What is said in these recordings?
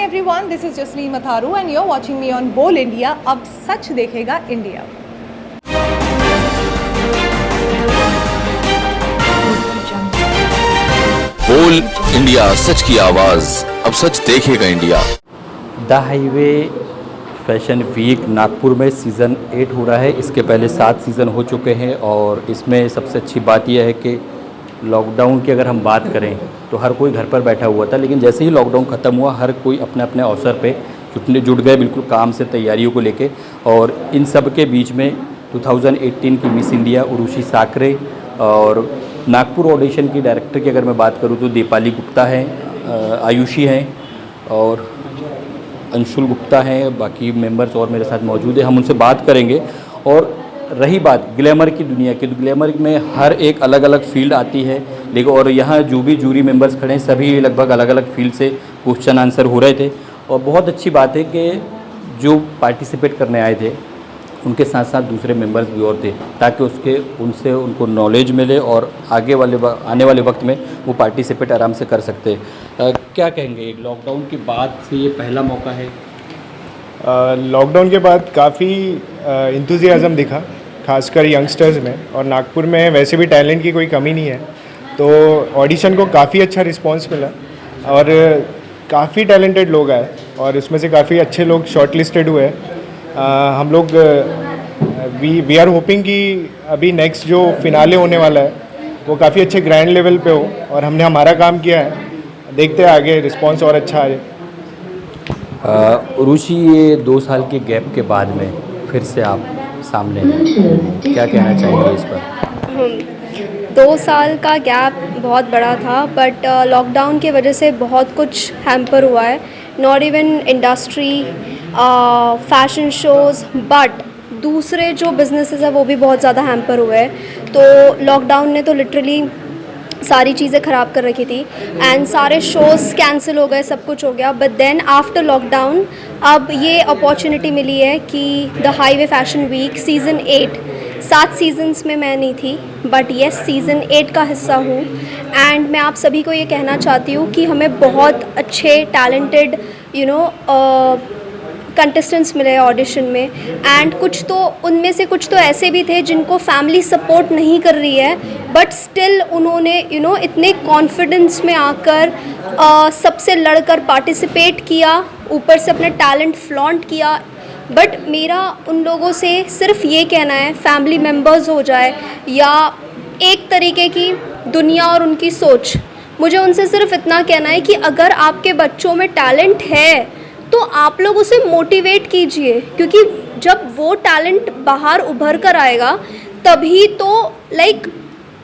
everyone, this is Jasleen Matharu and you're watching me on बोल India. अब सच देखेगा इंडिया। बोल इंडिया, सच की आवाज, अब सच देखेगा India. The highway fashion week Nagpur में सीज़न 8 हो रहा है। इसके पहले 7 सीज़न हो चुके हैं और इसमें सबसे अच्छी बात यह है कि लॉकडाउन की अगर हम बात करें तो हर कोई घर पर बैठा हुआ था, लेकिन जैसे ही लॉकडाउन ख़त्म हुआ हर कोई अपने अपने अवसर पे जुट गए बिल्कुल काम से, तैयारियों को लेके। और इन सब के बीच में 2018 की मिस इंडिया उर्वशी साकरे और नागपुर ऑडिशन की डायरेक्टर की अगर मैं बात करूँ तो दीपाली गुप्ता हैं, आयुषी हैं और अंशुल गुप्ता हैं, बाकी मेंबर्स और मेरे साथ मौजूद हैं। हम उनसे बात करेंगे। और रही बात ग्लैमर की दुनिया की, तो ग्लैमर में हर एक अलग अलग फील्ड आती है, लेकिन और यहाँ जो भी जूरी मेंबर्स खड़े हैं सभी लगभग अलग अलग फील्ड से क्वेश्चन आंसर हो रहे थे। और बहुत अच्छी बात है कि जो पार्टिसिपेट करने आए थे उनके साथ साथ दूसरे मेंबर्स भी और थे, ताकि उनसे उनको नॉलेज मिले और आने वाले वक्त में वो पार्टिसिपेट आराम से कर सकते हैं। क्या कहेंगे, लॉकडाउन के बाद से ये पहला मौका है? लॉकडाउन के बाद काफ़ी इंथुजियाज़म दिखा, खासकर यंगस्टर्स में, और नागपुर में वैसे भी टैलेंट की कोई कमी नहीं है, तो ऑडिशन को काफ़ी अच्छा रिस्पांस मिला और काफ़ी टैलेंटेड लोग आए और उसमें से काफ़ी अच्छे लोग शॉर्टलिस्टेड हुए। हम लोग वी आर होपिंग कि अभी नेक्स्ट जो फिनाले होने वाला है वो काफ़ी अच्छे ग्रैंड लेवल पे हो, और हमने हमारा काम किया है, देखते हैं आगे रिस्पांस और अच्छा आए। उर्वशी, ये 2 साल के गैप के बाद में फिर से आप सामने हैं, क्या कहना चाहेंगे इस पर? 2 साल का गैप बहुत बड़ा था, बट लॉकडाउन की वजह से बहुत कुछ हैम्पर हुआ है। Not even industry, fashion shows, but दूसरे जो बिजनेसेस है वो भी बहुत ज़्यादा हैम्पर हुए हैं। तो लॉकडाउन ने तो लिटरली सारी चीज़ें ख़राब कर रखी थी एंड सारे शोज़ कैंसिल हो गए, सब कुछ हो गया। बट देन आफ्टर लॉकडाउन अब ये अपॉर्चुनिटी मिली है कि the highway fashion week season 8, 7 seasons में मैं नहीं थी, बट येस सीज़न 8 का हिस्सा हूँ। एंड मैं आप सभी को ये कहना चाहती हूँ कि हमें बहुत अच्छे टैलेंटेड कंटेस्टेंट्स मिले ऑडिशन में, एंड कुछ तो उनमें से कुछ तो ऐसे भी थे जिनको फैमिली सपोर्ट नहीं कर रही है, बट स्टिल उन्होंने इतने कॉन्फिडेंस में आकर सबसे लड़कर पार्टिसिपेट किया, ऊपर से अपना टैलेंट फ्लॉन्ट किया। बट मेरा उन लोगों से सिर्फ ये कहना है, फैमिली मेम्बर्स हो जाए या एक तरीके की दुनिया और उनकी सोच, मुझे उनसे सिर्फ इतना कहना है कि अगर आपके बच्चों में टैलेंट है तो आप लोग उसे मोटिवेट कीजिए, क्योंकि जब वो टैलेंट बाहर उभर कर आएगा तभी तो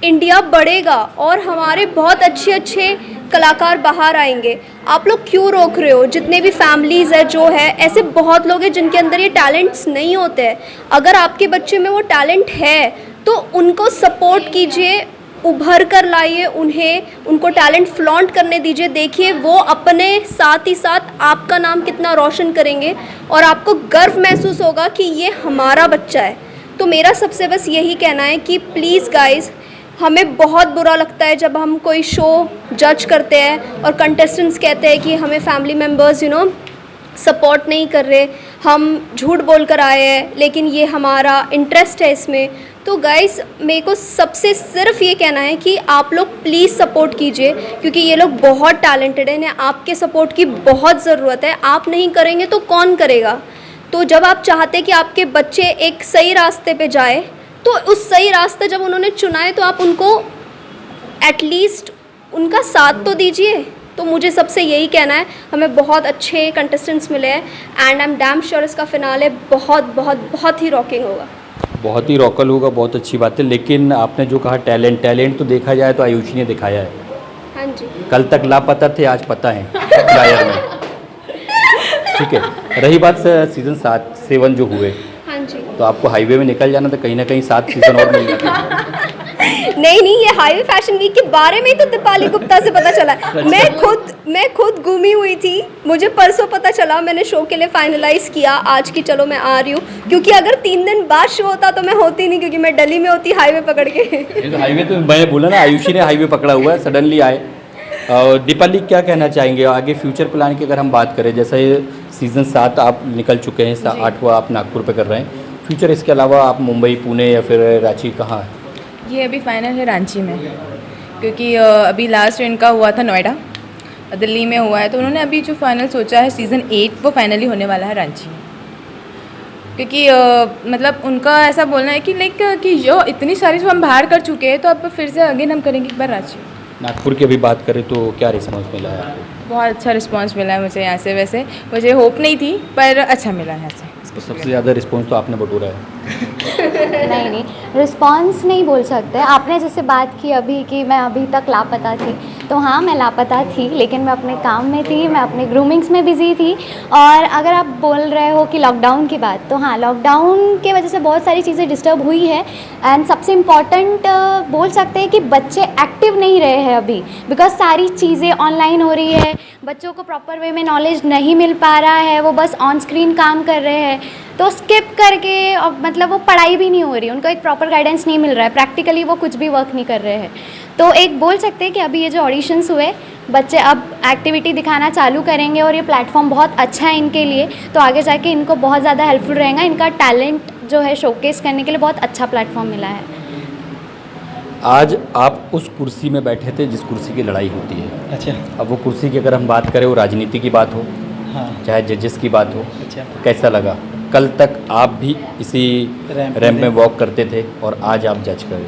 इंडिया बढ़ेगा और हमारे बहुत अच्छे अच्छे कलाकार बाहर आएंगे। आप लोग क्यों रोक रहे हो? जितने भी फैमिलीज़ है जो है, ऐसे बहुत लोग हैं जिनके अंदर ये टैलेंट्स नहीं होते हैं। अगर आपके बच्चे में वो टैलेंट है तो उनको सपोर्ट कीजिए, उभर कर लाइए उनको टैलेंट फ्लॉन्ट करने दीजिए। देखिए वो अपने साथ ही साथ आपका नाम कितना रोशन करेंगे और आपको गर्व महसूस होगा कि ये हमारा बच्चा है। तो मेरा सबसे बस यही कहना है कि प्लीज़ गाइस, हमें बहुत बुरा लगता है जब हम कोई शो जज करते हैं और कंटेस्टेंट्स कहते हैं कि हमें फैमिली मेम्बर्स सपोर्ट नहीं कर रहे, हम झूठ बोल कर आए हैं, लेकिन ये हमारा इंटरेस्ट है इसमें। तो गाइस, मेरे को सबसे सिर्फ ये कहना है कि आप लोग प्लीज़ सपोर्ट कीजिए, क्योंकि ये लोग बहुत टैलेंटेड हैं, आपके सपोर्ट की बहुत ज़रूरत है। आप नहीं करेंगे तो कौन करेगा? तो जब आप चाहते कि आपके बच्चे एक सही रास्ते पे जाए, तो उस सही रास्ते जब उन्होंने चुना है तो आप उनको एटलीस्ट उनका साथ तो दीजिए। तो मुझे सबसे यही कहना है, हमें बहुत अच्छे कंटेस्टेंट्स मिले हैं and I am damn sure इसका फिनाले बहुत बहुत बहुत ही रॉकिंग होगा, बहुत ही रॉकल होगा। बहुत अच्छी बात है। लेकिन आपने जो कहा टैलेंट तो देखा जाए तो आयुषी ने दिखाया है। हाँ जी, कल तक लापता थे, आज पता है गायर में। ठीक है, रही बात सीज़न 7 जो हुए, हाँ जी, तो आपको हाईवे में निकल जाना था, कहीं ना कहीं 7 सीज़न और मिल जाता। नहीं, ये हाईवे फैशन वीक के बारे में ही तो दीपाली गुप्ता से पता चला। मैं खुद घूमी हुई थी, मुझे परसों पता चला, मैंने शो के लिए फाइनलाइज किया आज की चलो मैं आ रही हूँ, क्योंकि अगर 3 दिन बाद शो होता तो मैं होती नहीं, क्योंकि मैं दिल्ली में होती हाईवे पकड़ के। हाईवे तो मैंने बोला ना, आयुषी ने हाईवे पकड़ा हुआ है, सडनली आए। और दीपाली क्या कहना चाहेंगे आगे फ्यूचर प्लान की अगर हम बात करें, जैसे सीज़न 7 आप निकल चुके हैं, 8वां आप नागपुर पे कर रहे हैं, फ्यूचर इसके अलावा आप मुंबई, पुणे या फिर रांची कहाँ है? ये अभी फाइनल है रांची में, क्योंकि अभी लास्ट इनका हुआ था नोएडा, दिल्ली में हुआ है, तो उन्होंने अभी जो फाइनल सोचा है सीज़न 8 वो फाइनली होने वाला है रांची में। क्योंकि मतलब उनका ऐसा बोलना है कि लाइक कि जो इतनी सारी जो हम बाहर कर चुके हैं तो अब फिर से अगेन हम करेंगे एक बार रांची। नागपुर की अभी बात करें तो क्या रिस्पांस मिला है आपको? बहुत अच्छा रिस्पांस मिला है मुझे यहाँ से, वैसे मुझे होप नहीं थी पर अच्छा मिला है यहाँ से। तो सबसे ज़्यादा रिस्पांस तो आपने बटोरा है। नहीं रिस्पांस नहीं बोल सकते। आपने जैसे बात की अभी कि मैं अभी तक लापता थी, तो हाँ मैं लापता थी, लेकिन मैं अपने काम में थी, मैं अपने ग्रूमिंग्स में बिज़ी थी। और अगर आप बोल रहे हो कि लॉकडाउन की बात, तो हाँ लॉकडाउन के वजह से बहुत सारी चीज़ें डिस्टर्ब हुई है। एंड सबसे इम्पॉर्टेंट बोल सकते हैं कि बच्चे एक्टिव नहीं रहे हैं अभी, बिकॉज सारी चीज़ें ऑनलाइन हो रही है, बच्चों को प्रॉपर वे में नॉलेज नहीं मिल पा रहा है, वो बस ऑन स्क्रीन काम कर रहे हैं, तो स्किप करके और मतलब वो पढ़ाई भी नहीं हो रही, उनको एक प्रॉपर गाइडेंस नहीं मिल रहा है, प्रैक्टिकली वो कुछ भी वर्क नहीं कर रहे हैं। तो एक बोल सकते हैं कि अभी ये जो ऑडिशंस हुए, बच्चे अब एक्टिविटी दिखाना चालू करेंगे और ये प्लेटफॉर्म बहुत अच्छा है इनके लिए, तो आगे जाके इनको बहुत ज़्यादा हेल्पफुल रहेगा। इनका टैलेंट जो है शोकेस करने के लिए बहुत अच्छा प्लेटफॉर्म मिला है। आज आप उस कुर्सी में बैठे थे जिस कुर्सी की लड़ाई होती है। अच्छा। अब वो कुर्सी की अगर हम बात करें, वो राजनीति की बात हो, हाँ। चाहे जजेस की बात हो, अच्छा। तो कैसा लगा? कल तक आप भी इसी रैंप में वॉक करते थे और आज आप जज करें।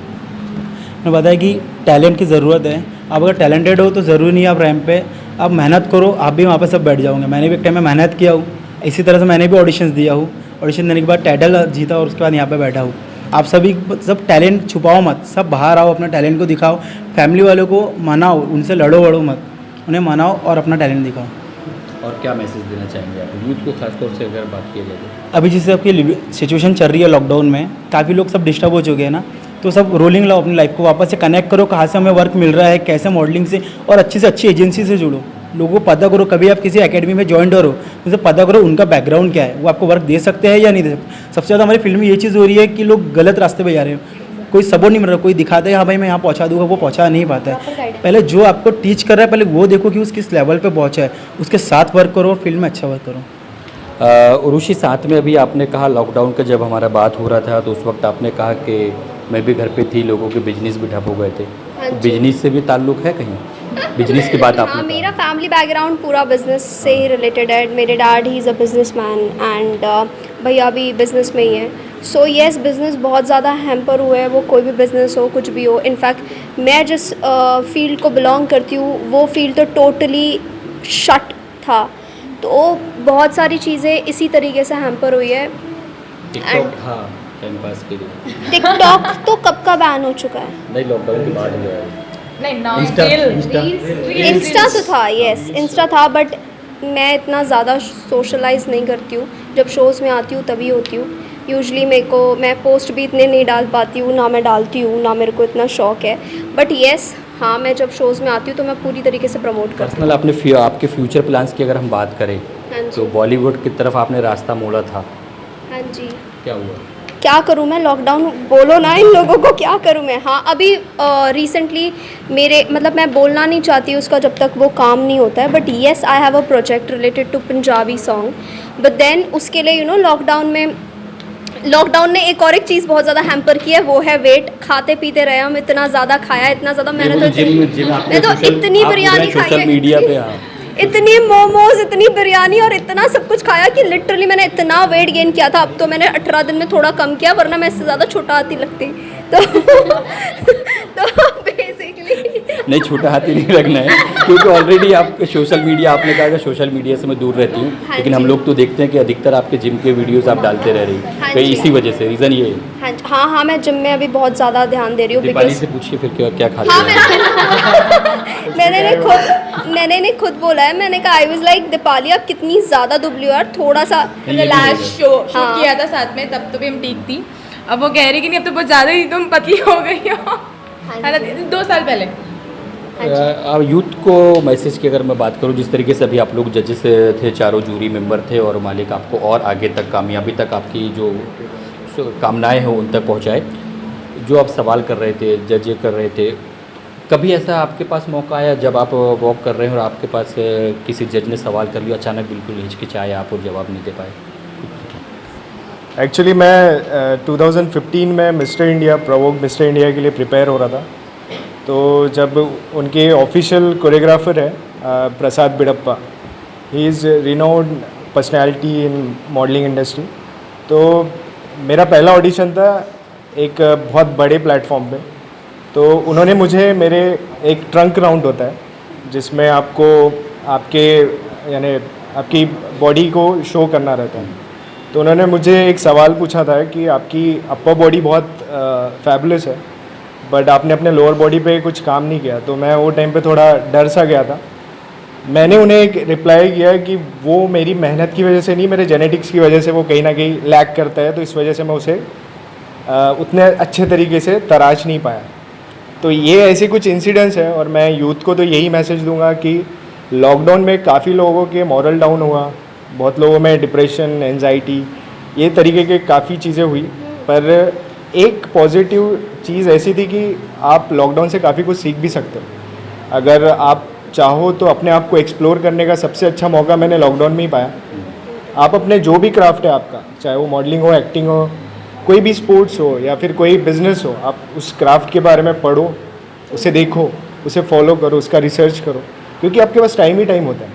मैं बताया कि टैलेंट की ज़रूरत है। आप अगर टैलेंटेड हो तो ज़रूरी नहीं आप रैंप पे आप मेहनत करो, आप भी वहाँ पे सब बैठ जाओगे। मैंने भी एक टाइम में मेहनत किया हूँ, इसी तरह से मैंने भी ऑडिशंस दिया हूँ, ऑडिशन देने के बाद टाइटल जीता और उसके बाद यहाँ पे बैठा हूँ। आप सभी सब टैलेंट छुपाओ मत, सब बाहर आओ, अपना टैलेंट को दिखाओ, फैमिली वालों को मनाओ, उनसे लड़ो वड़ो मत, उन्हें मनाओ और अपना टैलेंट दिखाओ। और क्या मैसेज देना चाहेंगे आप यूथ को, खासतौर से अगर बात की जाए तो? अभी जैसे आपकी सिचुएशन चल रही है लॉकडाउन में, काफ़ी लोग सब डिस्टर्ब हो चुके हैं ना, तो सब रोलिंग लाओ, अपनी लाइफ को वापस से कनेक्ट करो, कहाँ से हमें वर्क मिल रहा है, कैसे मॉडलिंग से, और अच्छी से अच्छी एजेंसी से जुड़ो, लोगों को पता करो। कभी आप किसी एकेडमी में ज्वाइन करो, उसे पता करो उनका बैकग्राउंड क्या है, वो आपको वर्क दे सकते हैं या नहीं दे सकते। सबसे ज़्यादा हमारी फील्ड में ये चीज़ हो रही है कि लोग गलत रास्ते पे जा रहे हैं, कोई सपोर्ट नहीं मिल रहा, कोई दिखाता है हाँ भाई मैं यहाँ पहुँचा दूंगा, वो पहुँचा नहीं पाता है। पहले जो आपको टीच कर रहा है, पहले वो देखो कि उस किस लेवल पे पहुँचा है, उसके साथ वर्क करो और फील्ड में अच्छा वर्क करो। उर्वशी, साथ में अभी आपने कहा लॉकडाउन का जब हमारा बात हो रहा था तो उस वक्त आपने कहा कि मैं भी घर पे थी, लोगों के बिजनेस भी ठप हो गए थे, तो बिजनेस से भी ताल्लुक़ है कहीं? बिजनेस की बात आपने हाँ, मेरा फैमिली बैकग्राउंड पूरा बिजनेस से ही रिलेटेड है। मेरे dad he is a businessman and भैया भी बिजनेस में ही है। सो येस, बिज़नेस बहुत ज़्यादा हैम्पर हुआ है, वो कोई भी बिज़नेस हो, कुछ भी हो। इनफैक्ट मैं जिस फील्ड को बिलोंग करती हूँ वो फील्ड तो टोटली शट था, तो बहुत सारी चीज़ें इसी तरीके से हैम्पर हुई है। टिकटॉक था टाइम पास के लिए, टिकटॉक तो कब का बैन हो चुका है? नहीं लॉकडाउन के बाद हुआ है। इंस्टा तो था, यस इंस्टा था, बट मैं इतना ज़्यादा सोशलाइज नहीं करती हूँ। जब शोज़ में आती हूँ तभी होती हूँ। यूजली मैं पोस्ट भी इतने नहीं डाल पाती हूँ, ना मैं डालती हूँ, ना मेरे को इतना शौक है। बट येस, हाँ मैं जब शोज़ में आती हूँ तो मैं पूरी तरीके से प्रमोट करती हूँ। पर्सनल आपके फ्यूचर प्लान्स की अगर हम बात करें, हाँ जी। तो बॉलीवुड की तरफ आपने रास्ता मोड़ा था, हाँ जी। क्या हुआ? क्या करूँ मैं? लॉकडाउन बोलो ना इन लोगों को, क्या करूँ मैं? हाँ अभी रिसेंटली मेरे मतलब मैं बोलना नहीं चाहती उसका जब तक वो काम नहीं होता है, but yes I have a project related to Punjabi song. But then उसके लिए लॉकडाउन ने एक और एक चीज़ बहुत ज़्यादा हैम्पर की है, वो है वेट। खाते पीते रहे हम, इतना ज़्यादा खाया, इतना ज़्यादा मैंने तो इतनी बिरयानी खाई है, मीडिया पे इतनी मोमोज, इतनी बिरयानी और इतना सब कुछ खाया कि लिटरली मैंने इतना वेट गेन किया था। अब तो मैंने 18 दिन में थोड़ा कम किया, वरना मैं इससे ज़्यादा छोटा हाथी लगती। तो बेसिकली नहीं, छोटा हाथी नहीं लगना है, क्योंकि ऑलरेडी आप सोशल मीडिया, आपने कहा कि सोशल मीडिया से मैं दूर रहती हूँ, हाँ लेकिन हम लोग तो देखते हैं कि अधिकतर आपके जिम के वीडियोस आप डालते रह रही हैं। हाँ कहीं जी। इसी वजह से रीज़न ये है? हाँ मैं जिम में अभी बहुत ज़्यादा ध्यान दे रही हूँ। दीपाली से पूछिए फिर क्या खाते हाँ हैं? मैंने खुद बोला है, मैंने कहा आई वाज लाइक दीपाली आप कितनी ज़्यादा दुबली हो यार, थोड़ा सा। लास्ट शो हाँ। किया था साथ में, तब तो भी हम ठीक थी। अब वो कह रही कि नहीं अब तो बहुत ज़्यादा ही तुम पतली हो गई हो। है ना, 2 साल पहले। अब यूथ को मैसेज की अगर मैं बात करूं, जिस तरीके से अभी आप लोग जजेस थे, चारों जूरी मेंबर थे, और मालिक आपको और आगे तक कामयाबी तक आपकी जो कामनाएं हैं उन तक पहुंचाए। जो आप सवाल कर रहे थे, जज कर रहे थे, कभी ऐसा आपके पास मौका आया जब आप वॉक कर रहे हैं और आपके पास किसी जज ने सवाल कर लिया, अचानक बिल्कुल हिचकिचाए आप और जवाब नहीं दे पाए? एक्चुअली मैं 2015 में mister India provoke mister India के लिए प्रिपेयर हो रहा था। तो जब उनके ऑफिशियल कोरियोग्राफर है Prasad Bidappa, he is renowned personality in modelling industry. तो मेरा पहला ऑडिशन था एक बहुत बड़े प्लेटफॉर्म पे। तो उन्होंने मुझे मेरे एक ट्रंक राउंड होता है जिसमें आपको आपके यानी आपकी बॉडी को शो करना रहता है। तो उन्होंने मुझे एक सवाल पूछा था कि आपकी अपर बॉडी बहुत फैबुलस है बट आपने अपने लोअर बॉडी पे कुछ काम नहीं किया। तो मैं वो टाइम पे थोड़ा डर सा गया था। मैंने उन्हें एक रिप्लाई किया कि वो मेरी मेहनत की वजह से नहीं, मेरे जेनेटिक्स की वजह से वो कहीं ना कहीं लैक करता है, तो इस वजह से मैं उसे उतने अच्छे तरीके से तराश नहीं पाया। तो ये ऐसे कुछ इंसिडेंट्स हैं और मैं यूथ को तो यही मैसेज दूंगा कि लॉकडाउन में काफ़ी लोगों के मॉरल डाउन हुआ, बहुत लोगों में डिप्रेशन, एंजाइटी, ये तरीके के काफ़ी चीज़ें हुई। पर एक पॉजिटिव चीज़ ऐसी थी कि आप लॉकडाउन से काफ़ी कुछ सीख भी सकते हो। अगर आप चाहो तो अपने आप को एक्सप्लोर करने का सबसे अच्छा मौका मैंने लॉकडाउन में ही पाया। आप अपने जो भी क्राफ्ट है आपका, चाहे वो मॉडलिंग हो, एक्टिंग हो, कोई भी स्पोर्ट्स हो या फिर कोई बिजनेस हो, आप उस क्राफ्ट के बारे में पढ़ो, उसे देखो, उसे फॉलो करो, उसका रिसर्च करो, क्योंकि आपके पास टाइम ही टाइम होता है।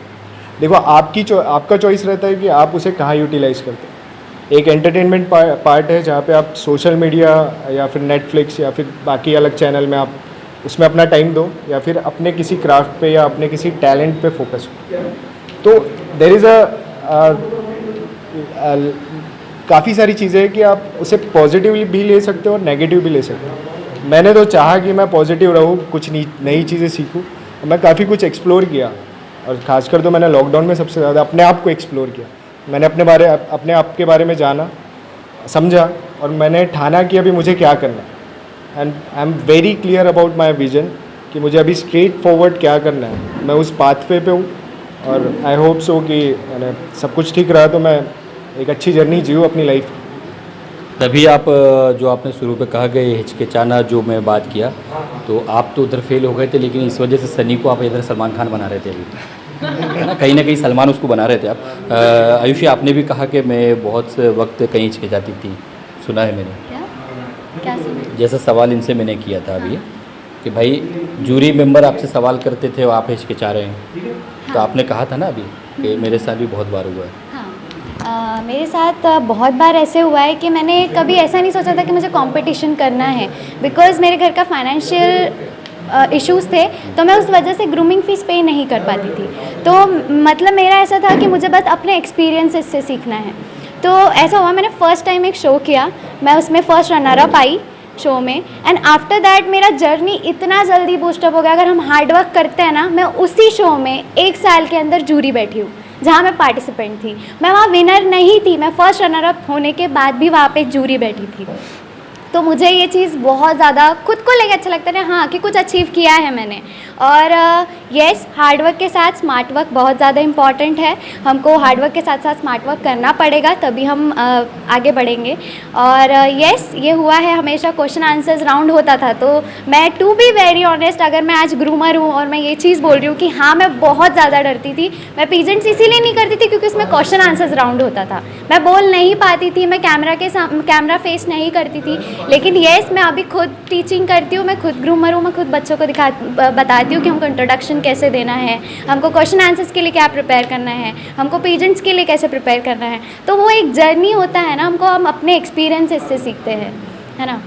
देखो आपका चॉइस रहता है कि आप उसे कहाँ यूटिलाइज़ करते हो। एक एंटरटेनमेंट पार्ट है जहाँ पे आप सोशल मीडिया या फिर नेटफ्लिक्स या फिर बाकी अलग चैनल में आप उसमें अपना टाइम दो, या फिर अपने किसी क्राफ्ट पे या अपने किसी टैलेंट पे फोकस हो। तो देयर इज़ काफ़ी सारी चीज़ें हैं कि आप उसे पॉजिटिवली भी ले सकते हो और नेगेटिव भी ले सकते हो। मैंने तो चाहा कि मैं पॉजिटिव रहूँ, कुछ नई चीज़ें सीखूँ। मैं काफ़ी कुछ एक्सप्लोर किया और ख़ासकर तो मैंने लॉकडाउन में सबसे ज़्यादा अपने आप को एक्सप्लोर किया। मैंने अपने आप के बारे में जाना, समझा और मैंने ठाना कि अभी मुझे क्या करना है। And I am very clear about my vision कि मुझे अभी स्ट्रेट फॉरवर्ड क्या करना है। मैं उस पाथवे पे हूँ और आई होप सो कि सब कुछ ठीक रहा तो मैं एक अच्छी जर्नी जीऊँ अपनी लाइफ की। तभी आप जो आपने शुरू पे कहा कि हिचकिचाना जो मैं बात किया, तो आप तो उधर फेल हो गए थे, लेकिन इस वजह से सनी को आप इधर सलमान खान बना रहे थे अभी, है ना? कहीं ना कहीं सलमान उसको बना रहे थे आप। आयुषी, आपने भी कहा कि मैं बहुत से वक्त कहीं हिचकिचाती थी, सुना है मैंने। क्या सुना? जैसा सवाल इनसे मैंने किया था अभी कि भाई जूरी मेंबर आपसे सवाल करते थे और आप हिचकिचा रहे हैं, तो आपने कहा था ना अभी कि मेरे साथ भी बहुत बार हुआ है। हाँ, मेरे साथ बहुत बार ऐसे हुआ है कि मैंने कभी ऐसा नहीं सोचा था कि मुझे कंपटीशन करना है, बिकॉज़ मेरे घर का फाइनेंशियल इश्यूज़ थे, तो मैं उस वजह से ग्रूमिंग फ़ीस पे नहीं कर पाती थी। तो मतलब मेरा ऐसा था कि मुझे बस अपने एक्सपीरियंसेस से सीखना है। तो ऐसा हुआ, मैंने फ़र्स्ट टाइम एक शो किया, मैं उसमें first runner up I show में, एंड आफ्टर दैट मेरा जर्नी इतना जल्दी बूस्टअप हो गया। अगर हम हार्ड वर्क करते हैं ना, मैं उसी शो में 1 साल के अंदर जूरी बैठी हूँ जहाँ मैं पार्टिसिपेंट थी। मैं वहाँ विनर नहीं थी, मैं फर्स्ट रनर अप होने के बाद भी वहाँ पे एक जूरी बैठी थी। तो मुझे ये चीज़ बहुत ज़्यादा खुद को लेकर अच्छा लगता है, हाँ, कि कुछ अचीव किया है मैंने। और येस, हार्ड वर्क के साथ स्मार्ट वर्क बहुत ज़्यादा इम्पॉर्टेंट है। हमको हार्ड वर्क के साथ साथ स्मार्ट वर्क करना पड़ेगा, तभी हम आगे बढ़ेंगे। और येस, ये हुआ है, हमेशा क्वेश्चन आंसर्स राउंड होता था। तो मैं टू बी वेरी ऑनेस्ट, अगर मैं आज ग्रूमर हूँ और मैं ये चीज़ बोल रही हूँ कि हाँ, मैं बहुत ज़्यादा डरती थी। मैं पीजेंट्स इसीलिए नहीं करती थी क्योंकि उसमें क्वेश्चन आंसर्स राउंड होता था, मैं बोल नहीं पाती थी, मैं कैमरा फेस नहीं करती थी। लेकिन येस, मैं अभी खुद टीचिंग करती हूँ, मैं खुद ग्रूमर हूँ, मैं खुद बच्चों को बताती हूँ कि हमको इंट्रोडक्शन कैसे देना है, हमको क्वेश्चन आंसर्स के लिए क्या प्रिपेयर करना है, हमको पेजेंट्स के लिए कैसे प्रिपेयर करना है। तो वो एक जर्नी होता है ना, हमको हम अपने एक्सपीरियंस से सीखते हैं, है ना।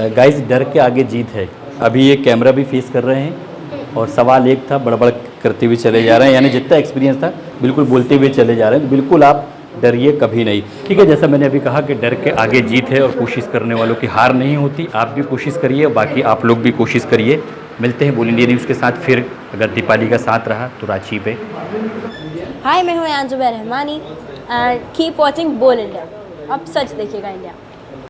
गाइस, डर के आगे जीत है। अभी ये कैमरा भी फेस कर रहे हैं और सवाल एक था, बड़बड़ करते हुए चले जा रहे हैं, यानी जितना एक्सपीरियंस था बिल्कुल बोलते हुए चले जा रहे हैं। तो बिल्कुल आप डरिए कभी नहीं, ठीक है। जैसा मैंने अभी कहा कि डर के आगे जीत है और कोशिश करने वालों की हार नहीं होती। आप भी कोशिश करिए, बाकी आप लोग भी कोशिश करिए। मिलते हैं बोल इंडिया न्यूज़ के साथ फिर, अगर दीपाली का साथ रहा तो रांची पे। हाय, मैं हूँ अंजुबा रहमानी एंड कीप वॉचिंग बोल इंडिया। अब सच देखिएगा इंडिया।